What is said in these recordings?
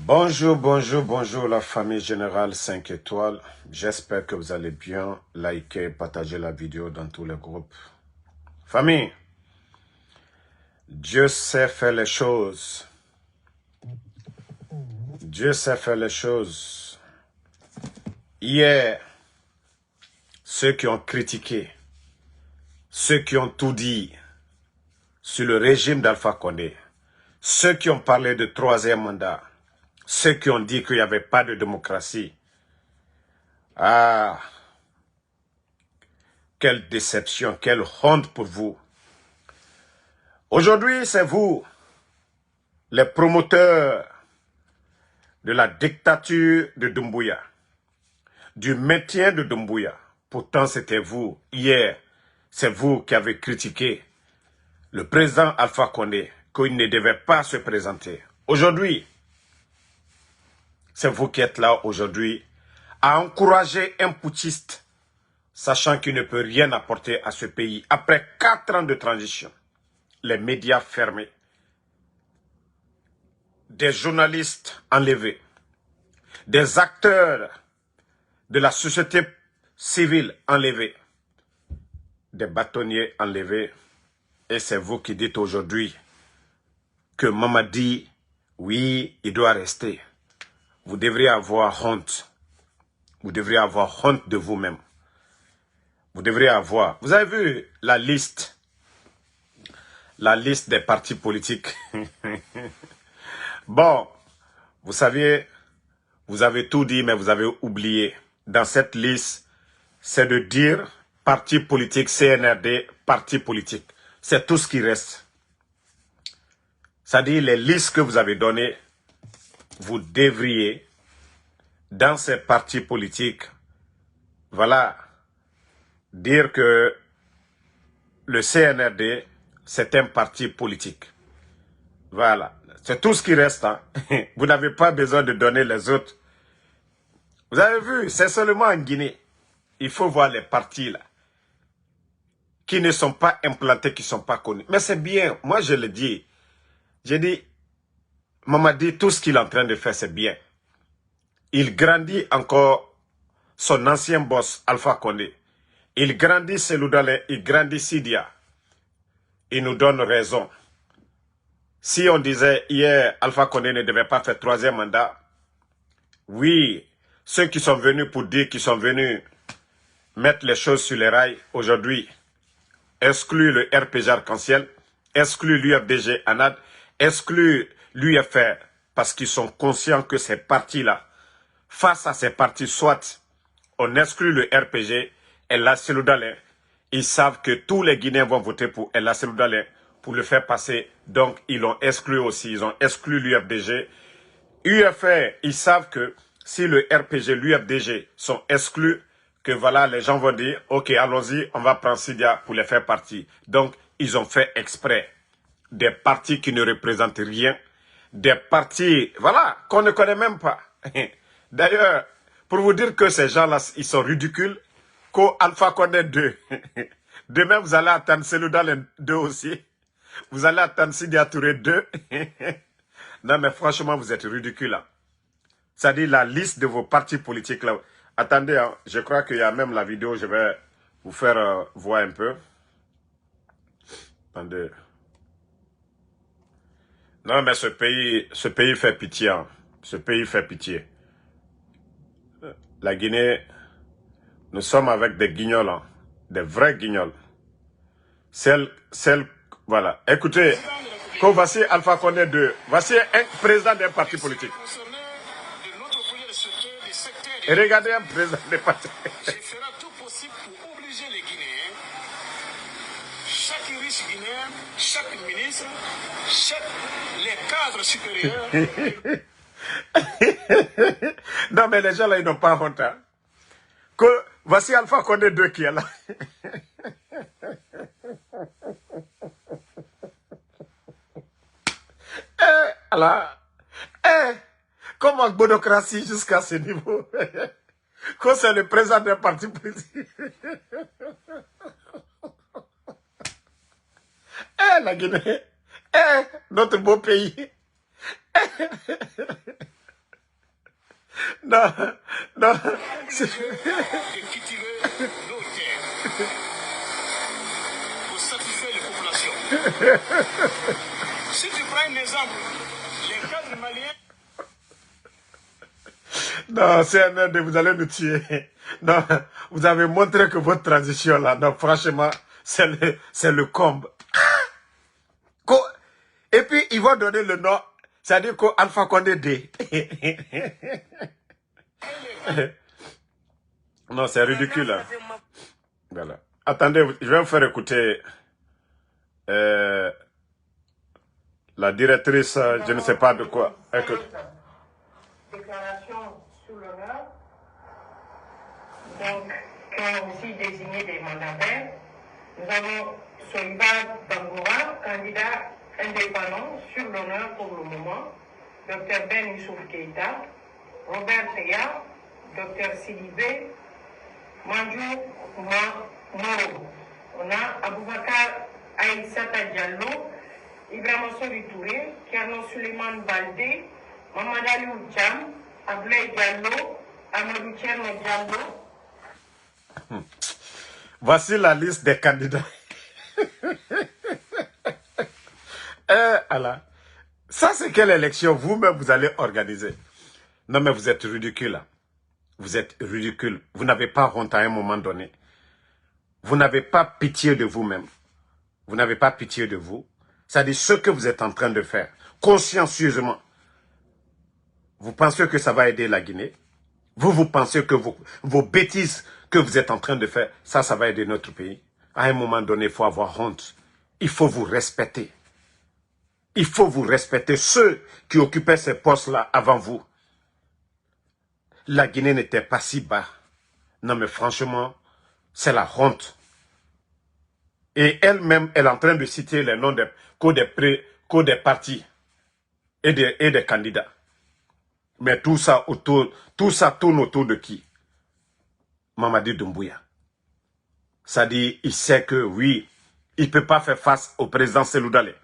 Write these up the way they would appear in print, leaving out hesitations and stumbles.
Bonjour, bonjour, bonjour la famille générale 5 étoiles. J'espère que vous allez bien. Likez, partagez la vidéo dans tous les groupes. Famille, Dieu sait faire les choses. Dieu sait faire les choses. Hier, ceux qui ont critiqué, ceux qui ont tout dit sur le régime d'Alpha Condé, ceux qui ont parlé de troisième mandat, ceux qui ont dit qu'il n'y avait pas de démocratie. Ah, quelle déception, quelle honte pour vous. Aujourd'hui, c'est vous, les promoteurs de la dictature de Doumbouya, du maintien de Doumbouya. Pourtant, c'était vous, hier, c'est vous qui avez critiqué le président Alpha Condé, qu'il ne devait pas se présenter. Aujourd'hui, c'est vous qui êtes là aujourd'hui à encourager un putschiste, sachant qu'il ne peut rien apporter à ce pays. Après 4 ans de transition, les médias fermés, des journalistes enlevés, des acteurs de la société civile enlevés, des bâtonniers enlevés. Et c'est vous qui dites aujourd'hui que Mamadi, oui, il doit rester. Vous devriez avoir honte. Vous devriez avoir honte de vous-même. Vous devriez avoir. Vous avez vu la liste des partis politiques. Bon, vous saviez, vous avez tout dit, mais vous avez oublié. Dans cette liste, c'est de dire parti politique, CNRD, parti politique. C'est tout ce qui reste. C'est-à-dire les listes que vous avez données, vous devriez, dans ces partis politiques, voilà, dire que le CNRD, c'est un parti politique. Voilà, c'est tout ce qui reste. Hein. Vous n'avez pas besoin de donner les autres. Vous avez vu, c'est seulement en Guinée. Il faut voir les partis là, qui ne sont pas implantés, qui ne sont pas connus. Mais c'est bien, moi je le dis. J'ai dit, Mamadi, tout ce qu'il est en train de faire, c'est bien. Il grandit encore son ancien boss, Alpha Condé. Il grandit Cellou Dalein, il grandit Sidia. Il nous donne raison. Si on disait hier, Alpha Condé ne devait pas faire troisième mandat, oui, ceux qui sont venus pour dire qu'ils sont venus mettre les choses sur les rails aujourd'hui, excluent le RPG Arc-en-Ciel, excluent l'UFDG ANAD, excluent l'UFR, parce qu'ils sont conscients que ces partis-là, face à ces partis, soit on exclut le RPG, El Cellou Dalein, ils savent que tous les Guinéens vont voter pour El Cellou Dalein pour le faire passer. Donc, ils l'ont exclu aussi. Ils ont exclu l'UFDG. UFR, ils savent que si le RPG, l'UFDG sont exclus, que voilà, les gens vont dire, ok, allons-y, on va prendre Sidia pour les faire partie. Donc, ils ont fait exprès des partis qui ne représentent rien, des partis, voilà, qu'on ne connaît même pas. D'ailleurs, pour vous dire que ces gens-là, ils sont ridicules, qu'Alpha Condé 2. Demain, vous allez attendre Cellou Dalein 2 aussi. Vous allez attendre Sidia Touré 2. Non, mais franchement, vous êtes ridicules. Hein. C'est-à-dire la liste de vos partis politiques. Là. Attendez, hein, je crois qu'il y a même la vidéo, je vais vous faire voir un peu. Attendez. Non, mais ce pays fait pitié. Hein. Ce pays fait pitié. La Guinée, nous sommes avec des guignols, hein, des vrais guignols. Voilà. Écoutez, voici Alpha Condé 2. Voici un président d'un parti politique. Et regardez un président d'un parti politique. Je ferai tout possible pour obliger les Guinéens, chaque riche Guinéen, chaque ministre, les cadres supérieurs. Non, mais les gens là, ils n'ont pas honte. Hein. Voici Alpha Condé 2 qui est là. Comment bonocratie jusqu'à ce niveau? Quand c'est le président d'un parti politique. La Guinée. Notre beau pays. Non, non. De cultiver nos terres pour satisfaire les populations. Si tu prends un exemple, les cadres maliens. Non, CNRD, vous allez nous tuer. Non, vous avez montré que votre transition là, non, franchement, c'est le comble. Et puis, ils vont donner le nom, c'est-à-dire qu'Alpha Condé D. Non, c'est ridicule. Hein. Voilà. Attendez, je vais vous faire écouter la directrice, je ne sais pas de quoi. Écoute. Déclaration sous l'honneur, donc, qui ont aussi désigné des mandataires. Nous avons Soliba Bangoura, candidat indépendant sur l'honneur pour le moment, Dr Ben Youssouf Keïta, Robert Teya, Dr Sidibé, Manjou Moro. On a Aboubakar Aïssata Diallo, Ibrahima Sori Touré, Kerno Suleiman Balde, Mamad Aliou Djam, Ablaye Diallo, Amadou Tcherno Diallo. Voici la liste des candidats. Allah. Ça, c'est quelle élection vous-même vous allez organiser? Non, mais vous êtes ridicule. Hein. Vous êtes ridicule. Vous n'avez pas honte à un moment donné. Vous n'avez pas pitié de vous-même. Vous n'avez pas pitié de vous. C'est-à-dire ce que vous êtes en train de faire, consciencieusement. Vous pensez que ça va aider la Guinée? Vous pensez que vos bêtises que vous êtes en train de faire, ça va aider notre pays? À un moment donné, il faut avoir honte. Il faut vous respecter. Il faut vous respecter. Ceux qui occupaient ces postes-là avant vous. La Guinée n'était pas si bas. Non, mais franchement, c'est la honte. Et elle-même, elle est en train de citer les noms des partis et des candidats. Mais tout ça tourne autour de qui? Mamadi Doumbouya. Ça dit, il sait que oui, il ne peut pas faire face au président Cellou Dalein.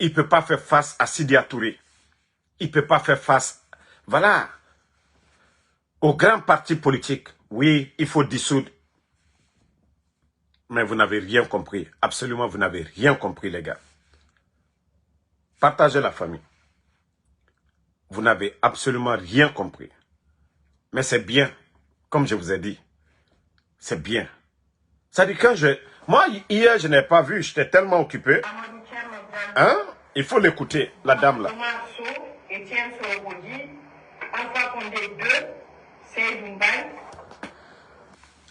Il ne peut pas faire face à Sidi Touré. Il ne peut pas faire face, voilà, aux grands partis politiques. Oui, il faut dissoudre. Mais vous n'avez rien compris. Absolument, vous n'avez rien compris, les gars. Partagez la famille. Vous n'avez absolument rien compris. Mais c'est bien, comme je vous ai dit. C'est bien. Ça dit quand moi, hier, je n'ai pas vu, j'étais tellement occupé. Hein? Il faut l'écouter, la dame là.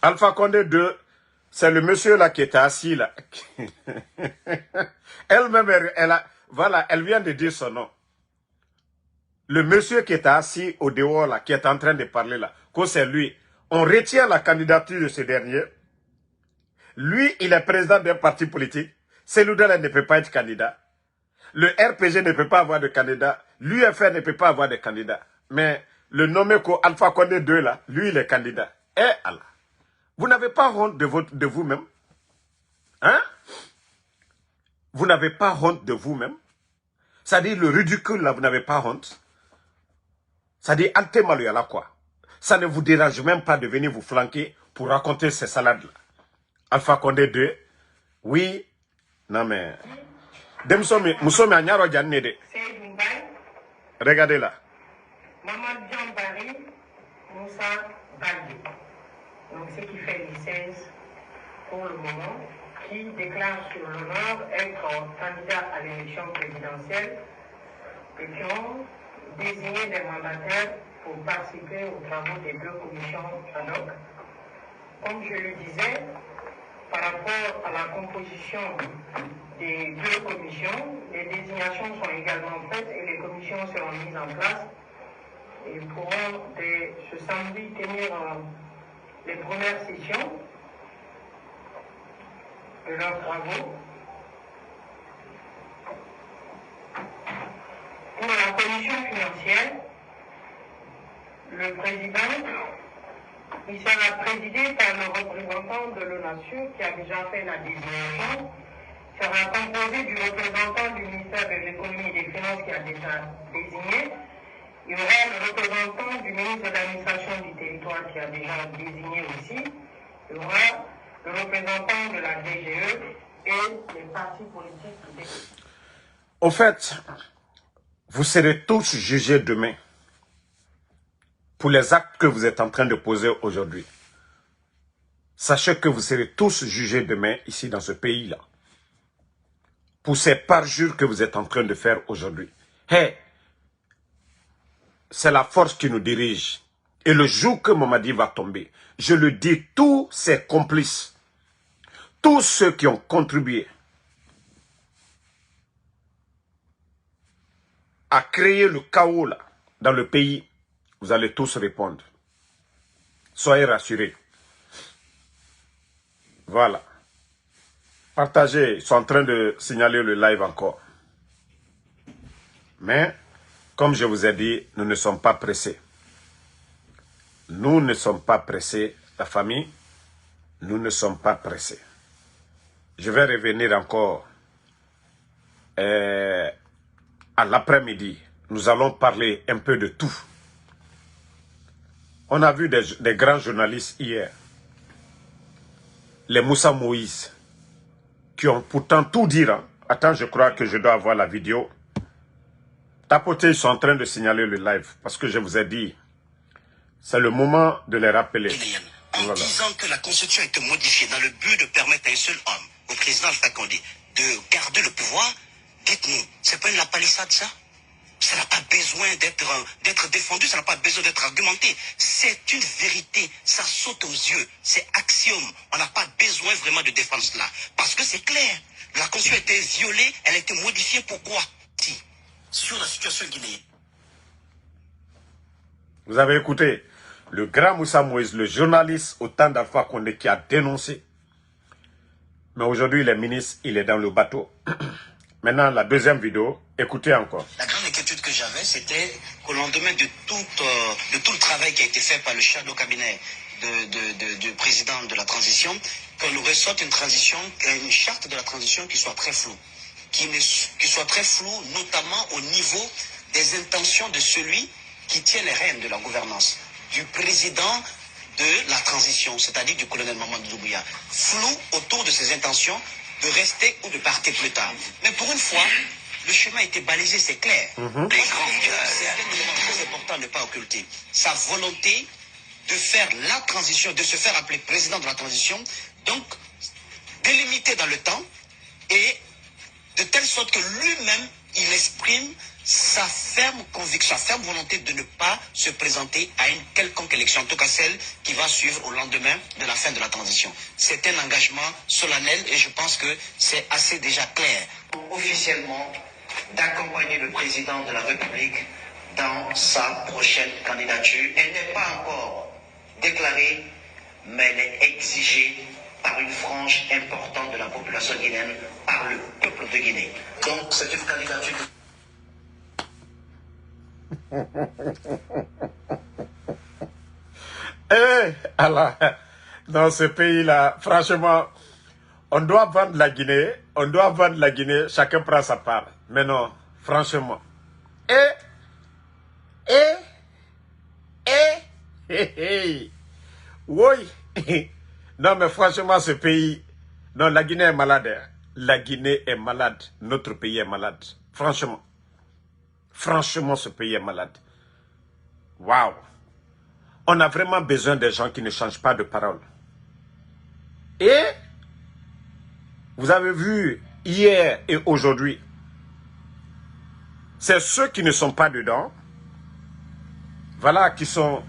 Alpha Condé 2, c'est le monsieur là qui était assis là. Elle-même, voilà, elle vient de dire son nom. Le monsieur qui était assis au dehors là, qui est en train de parler là, que c'est lui. On retient la candidature de ce dernier. Lui, il est président d'un parti politique. Cellou Dalein ne peut pas être candidat. Le RPG ne peut pas avoir de candidat. L'UFR ne peut pas avoir de candidat. Mais le nommé Alpha Condé 2 là, lui, il est candidat. Eh Allah. Vous n'avez pas honte de vous-même? Hein? Vous n'avez pas honte de vous-même? C'est-à-dire le ridicule là, vous n'avez pas honte? C'est-à-dire Ante Maluyala quoi? Ça ne vous dérange même pas de venir vous flanquer pour raconter ces salades là. Alpha Condé 2, oui, non mais... Regardez là. Maman Djambari, Moussa Baldi. Donc ce qui fait 16 pour le moment, qui déclare sur l'honneur être candidat à l'élection présidentielle et qui ont désigné des mandataires pour participer aux travaux des deux commissions ad hoc. Comme je le disais, par rapport à la composition des deux commissions, les désignations sont également faites et les commissions seront mises en place et pourront ce samedi tenir les premières sessions de leurs travaux. Pour la commission financière, le président, il sera présidé par le représentant de l'ONASUR qui a déjà fait la désignation, sera composé du représentant du ministère de l'économie et des finances qui a déjà désigné, Il y aura le représentant du ministre de l'administration du territoire qui a déjà désigné aussi. Il y aura le représentant de la DGE et les partis politiques. Au fait, vous serez tous jugés demain pour les actes que vous êtes en train de poser aujourd'hui. Sachez que vous serez tous jugés demain ici dans ce pays-là. Pour ces parjures que vous êtes en train de faire aujourd'hui. Hey, c'est la force qui nous dirige. Et le jour que Mamadi va tomber, je le dis, tous ses complices, tous ceux qui ont contribué à créer le chaos là, dans le pays, vous allez tous répondre. Soyez rassurés. Voilà. Partagez, ils sont en train de signaler le live encore. Mais, comme je vous ai dit, nous ne sommes pas pressés. Nous ne sommes pas pressés, la famille. Nous ne sommes pas pressés. Je vais revenir encore à l'après-midi. Nous allons parler un peu de tout. On a vu des grands journalistes hier. Les Moussa Moïse, qui ont pourtant tout dit. Hein. Attends, je crois que je dois avoir la vidéo. Tapoter, ils sont en train de signaler le live. Parce que je vous ai dit, c'est le moment de les rappeler. En disant que la Constitution a été modifiée dans le but de permettre à un seul homme, au président Alpha Condé, de garder le pouvoir, dites-nous, c'est pas une lapalissade ça? Ça n'a pas besoin d'être défendu, ça n'a pas besoin d'être argumenté. C'est une vérité, ça saute aux yeux, c'est axiome. On n'a pas besoin vraiment de défendre cela. Parce que c'est clair, la Constitution a été violée, elle a été modifiée, pourquoi? Si, sur la situation guinéenne. Vous avez écouté le grand Moussa Moïse, le journaliste au temps d'Alpha Condé qui a dénoncé. Mais aujourd'hui, le ministre, il est dans le bateau. Maintenant, la deuxième vidéo, écoutez encore. La grande inquiétude que j'avais, c'était qu'au lendemain de tout le travail qui a été fait par le shadow cabinet du président de la transition, qu'on nous ressorte une charte de la transition qui soit très floue. Qui soit très floue, notamment au niveau des intentions de celui qui tient les rênes de la gouvernance, du président de la transition, c'est-à-dire du colonel Mamadou Doumbouya. Flou autour de ses intentions de rester ou de partir plus tard. Mais pour une fois, le chemin a été balisé, c'est clair. C'est un élément très important à ne pas occulter. Sa volonté de faire la transition, de se faire appeler président de la transition, donc délimité dans le temps et de telle sorte que lui-même, il exprime sa ferme conviction, sa ferme volonté de ne pas se présenter à une quelconque élection, en tout cas celle qui va suivre au lendemain de la fin de la transition. C'est un engagement solennel et je pense que c'est assez déjà clair. Officiellement, d'accompagner le président de la République dans sa prochaine candidature. Elle n'est pas encore déclarée, mais elle est exigée par une frange importante de la population guinéenne, par le peuple de Guinée. Donc c'est une candidature... Alors, dans ce pays-là, franchement, on doit vendre la Guinée, chacun prend sa part. Mais non, franchement. Oui. Non, mais franchement, ce pays, non, la Guinée est malade. Hein. La Guinée est malade. Notre pays est malade. Franchement. Franchement, ce pays est malade. Waouh. On a vraiment besoin des gens qui ne changent pas de parole. Et vous avez vu hier et aujourd'hui, c'est ceux qui ne sont pas dedans, voilà, qui sont...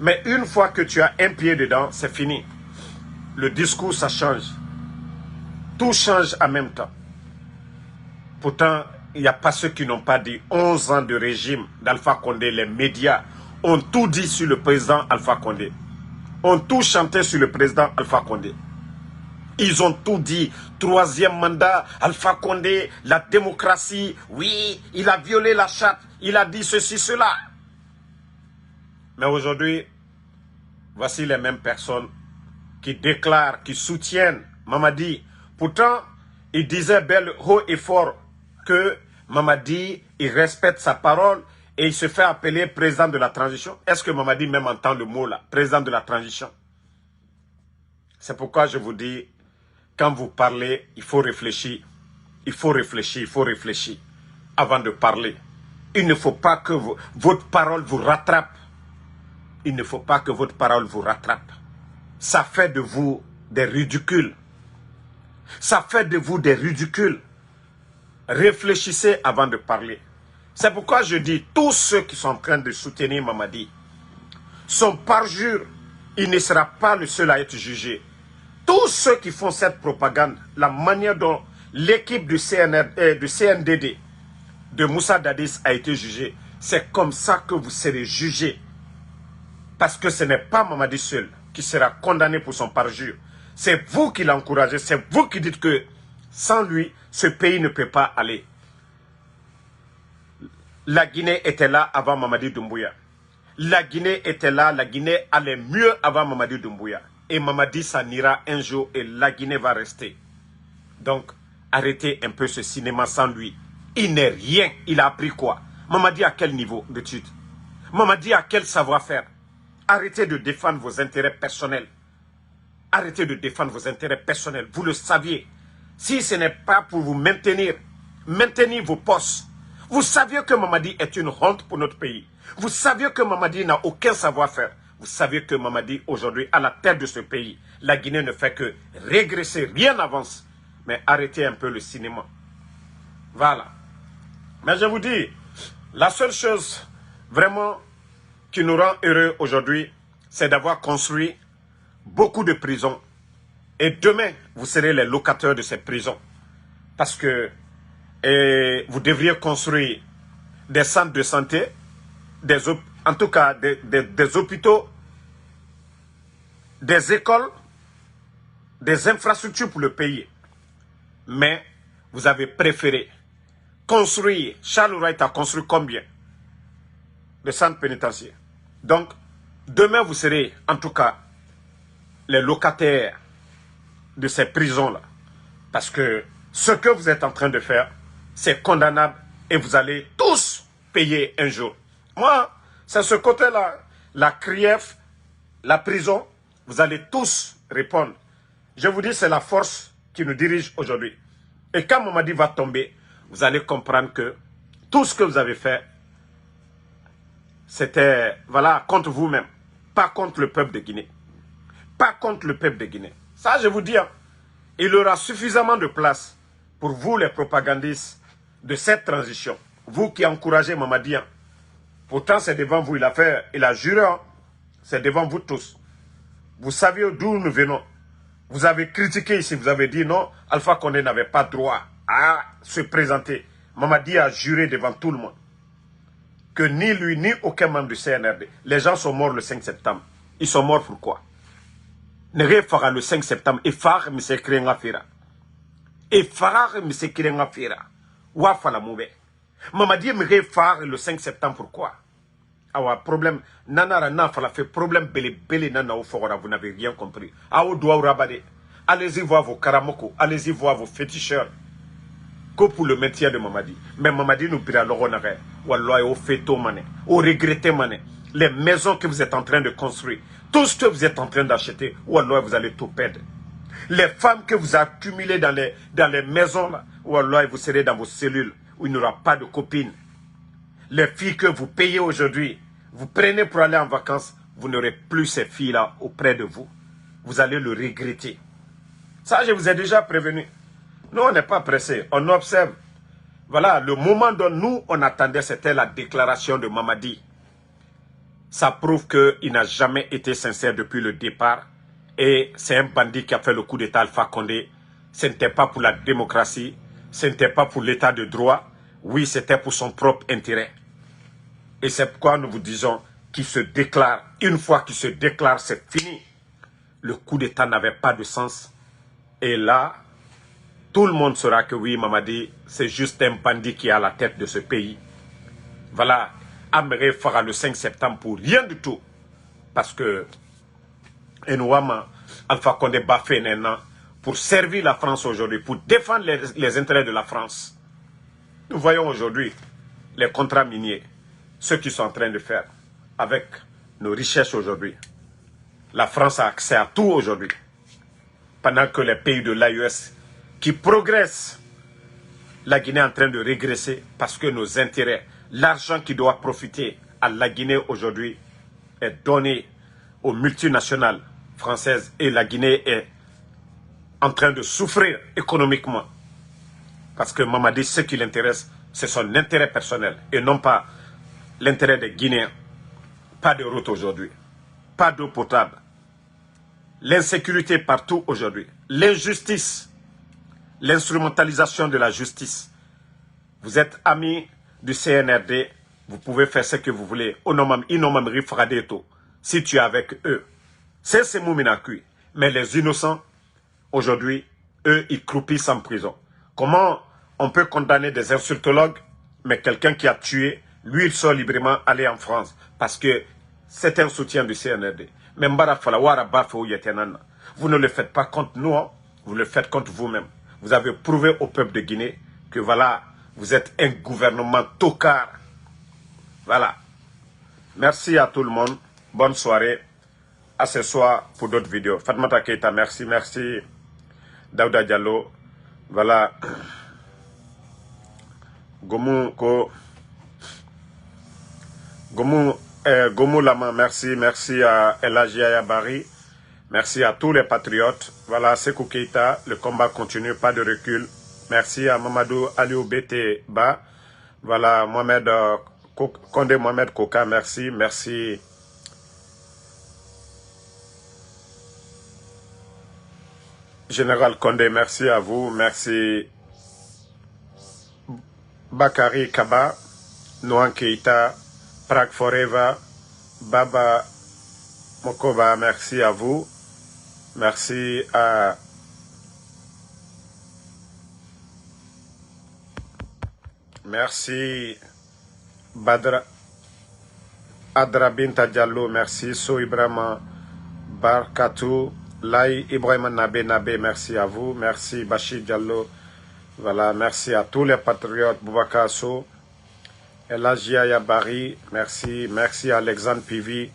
Mais une fois que tu as un pied dedans, c'est fini. Le discours, ça change. Tout change en même temps. Pourtant, il n'y a pas ceux qui n'ont pas dit 11 ans de régime d'Alpha Condé. Les médias ont tout dit sur le président Alpha Condé. Ont tout chanté sur le président Alpha Condé. Ils ont tout dit. 3e mandat, Alpha Condé, la démocratie. Oui, il a violé la charte. Il a dit ceci, cela. Mais aujourd'hui, voici les mêmes personnes qui déclarent, qui soutiennent Mamadi. Pourtant, il disait bel haut et fort que Mamadi, il respecte sa parole et il se fait appeler président de la transition. Est-ce que Mamadi même entend le mot là, président de la transition? C'est pourquoi je vous dis, quand vous parlez, il faut réfléchir. Il faut réfléchir, il faut réfléchir avant de parler. Il ne faut pas que votre parole vous rattrape. Il ne faut pas que votre parole vous rattrape. Ça fait de vous des ridicules. Ça fait de vous des ridicules. Réfléchissez avant de parler. C'est pourquoi je dis, tous ceux qui sont en train de soutenir Mamadi, son parjure, il ne sera pas le seul à être jugé. Tous ceux qui font cette propagande, la manière dont l'équipe du CNDD, de Moussa Dadis a été jugée, c'est comme ça que vous serez jugés. Parce que ce n'est pas Mamadi seul qui sera condamné pour son parjure. C'est vous qui l'encouragez, c'est vous qui dites que sans lui, ce pays ne peut pas aller. La Guinée était là avant Mamadi Doumbouya. La Guinée était là, la Guinée allait mieux avant Mamadi Doumbouya. Et Mamadi s'en ira un jour et la Guinée va rester. Donc, arrêtez un peu ce cinéma sans lui. Il n'est rien. Il a appris quoi? Mamadi à quel niveau d'études? Mamadi à quel savoir-faire? Arrêtez de défendre vos intérêts personnels. Arrêtez de défendre vos intérêts personnels. Vous le saviez. Si ce n'est pas pour vous maintenir vos postes. Vous saviez que Mamadi est une honte pour notre pays. Vous saviez que Mamadi n'a aucun savoir-faire. Vous saviez que Mamadi, aujourd'hui, à la tête de ce pays, la Guinée ne fait que régresser, rien n'avance. Mais arrêtez un peu le cinéma. Voilà. Mais je vous dis, la seule chose vraiment qui nous rend heureux aujourd'hui, c'est d'avoir construit beaucoup de prisons. Et demain, vous serez les locataires de ces prisons. Parce que vous devriez construire des centres de santé, en tout cas des hôpitaux, des écoles, des infrastructures pour le pays. Mais vous avez préféré construire, Charles Wright a construit combien de centres pénitentiaires? Donc, demain vous serez en tout cas les locataires de ces prisons-là. Parce que ce que vous êtes en train de faire, c'est condamnable et vous allez tous payer un jour. Moi, c'est ce côté-là, la CRIEF, la prison, vous allez tous répondre. Je vous dis, c'est la force qui nous dirige aujourd'hui. Et quand Mamadi va tomber, vous allez comprendre que tout ce que vous avez fait, c'était, voilà, contre vous-même, pas contre le peuple de Guinée. Pas contre le peuple de Guinée. Ça, je vous dis, hein, il aura suffisamment de place pour vous, les propagandistes de cette transition. Vous qui encouragez Mamadi. Hein. Pourtant, c'est devant vous, il a juré. Hein. C'est devant vous tous. Vous saviez d'où nous venons. Vous avez critiqué ici, vous avez dit non, Alpha Condé n'avait pas droit à se présenter. Mamadi a juré devant tout le monde que ni lui, ni aucun membre du CNRD. Les gens sont morts le 5 septembre. Ils sont morts pourquoi? Ne fera le 5 septembre. Et far me se créer en fera. Et far me se créer en fera. Ouafa la mouve. Mamadi me far le 5 septembre pourquoi? Awa problème. Nanara na fala fait problème belé nana au fora. Vous n'avez rien compris. Aou doua ou rabade. Allez-y voir vos karamoko. Allez-y voir vos féticheurs. Que pour le maintien de Mamadi. Mais Mamadi nous pira l'oronare. Wallah au féto mané. Au regretté mané. Les maisons que vous êtes en train de construire. Tout ce que vous êtes en train d'acheter. Wallah vous allez tout perdre. Les femmes que vous accumulez dans les maisons là. Wallah vous serez dans vos cellules. Où il n'y aura pas de copines. Les filles que vous payez aujourd'hui. Vous prenez pour aller en vacances. Vous n'aurez plus ces filles là auprès de vous. Vous allez le regretter. Ça je vous ai déjà prévenu. Nous, on n'est pas pressés. On observe. Voilà, le moment dont nous, on attendait, c'était la déclaration de Mamadi. Ça prouve qu'il n'a jamais été sincère depuis le départ. Et c'est un bandit qui a fait le coup d'État Alpha Condé. Ce n'était pas pour la démocratie. Ce n'était pas pour l'état de droit. Oui, c'était pour son propre intérêt. Et c'est pourquoi nous vous disons qu'il se déclare. Une fois qu'il se déclare, c'est fini. Le coup d'État n'avait pas de sens. Et là... tout le monde saura que oui, Mamadi, c'est juste un bandit qui est à la tête de ce pays. Voilà, Améré fera le 5 septembre pour rien du tout. Parce que, Enouama, Alpha Condé Bafé Nena, pour servir la France aujourd'hui, pour défendre les intérêts de la France. Nous voyons aujourd'hui les contrats miniers. ce qu'ils sont en train de faire avec nos richesses aujourd'hui. La France a accès à tout aujourd'hui. Pendant que les pays de l'AES qui progressent, la Guinée est en train de régresser parce que nos intérêts, l'argent qui doit profiter à la Guinée aujourd'hui est donné aux multinationales françaises et la Guinée est en train de souffrir économiquement. Parce que Mamadi, ce qui l'intéresse, c'est son intérêt personnel et non pas l'intérêt des Guinéens. Pas de route aujourd'hui, pas d'eau potable, l'insécurité partout aujourd'hui, l'injustice, l'instrumentalisation de la justice. Vous êtes amis du CNRD, vous pouvez faire ce que vous voulez. Si tu es avec eux, c'est Mouminakui. Mais les innocents, aujourd'hui, eux, ils croupissent en prison. Comment on peut condamner des insultologues, mais quelqu'un qui a tué, lui, il sort librement aller en France parce que c'est un soutien du CNRD. Mais vous ne le faites pas contre nous, hein? Vous le faites contre vous-même. Vous avez prouvé au peuple de Guinée que voilà, vous êtes un gouvernement tocard. Voilà. Merci à tout le monde. Bonne soirée. À ce soir pour d'autres vidéos. Fatmata Keita, merci. Merci. Daouda Diallo. Voilà. Gomu Lama, merci. Merci à Elagia Bari. Merci à tous les patriotes. Voilà, Sekou Keita, le combat continue, pas de recul. Merci à Mamadou Aliou Bété Ba. Voilà, Condé Mohamed Koka, merci. Merci. Général Condé, merci à vous. Merci. Bakari Kaba, Noan Keita, Prague Forever, Baba Mokoba, merci à vous. Merci à merci Badra Adra Binta Diallo, merci So Ibrahima Barkatou, Lai Ibrahima Nabe, merci à vous. Merci Bachir Diallo. Voilà, merci à tous les patriotes, Boubacar So, Elagia Yabari, merci. Merci à Alexandre Pivi,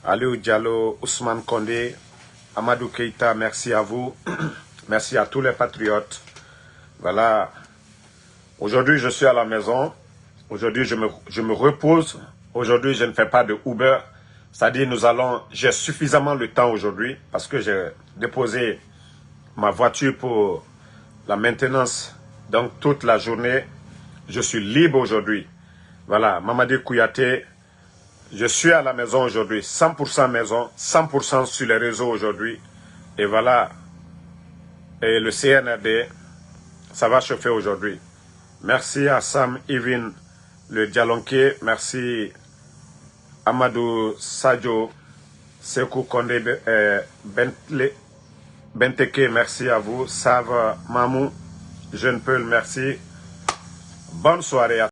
Aliou Diallo, Ousmane Kondé, Amadou Keita, merci à vous. Merci à tous les patriotes. Voilà. Aujourd'hui, je suis à la maison. Aujourd'hui, je me repose. Aujourd'hui, je ne fais pas de Uber. C'est-à-dire, j'ai suffisamment le temps aujourd'hui parce que j'ai déposé ma voiture pour la maintenance. Donc, toute la journée, je suis libre aujourd'hui. Voilà, Mamadi Kouyaté, je suis à la maison aujourd'hui, 100% maison, 100% sur les réseaux aujourd'hui. Et voilà, et le CNRD, ça va chauffer aujourd'hui. Merci à Sam Ivin, le Dialonké, merci Amadou Sadio, Sekou Kondé Benteke, merci à vous. Sava Mamou, Jeune Peul, merci. Bonne soirée à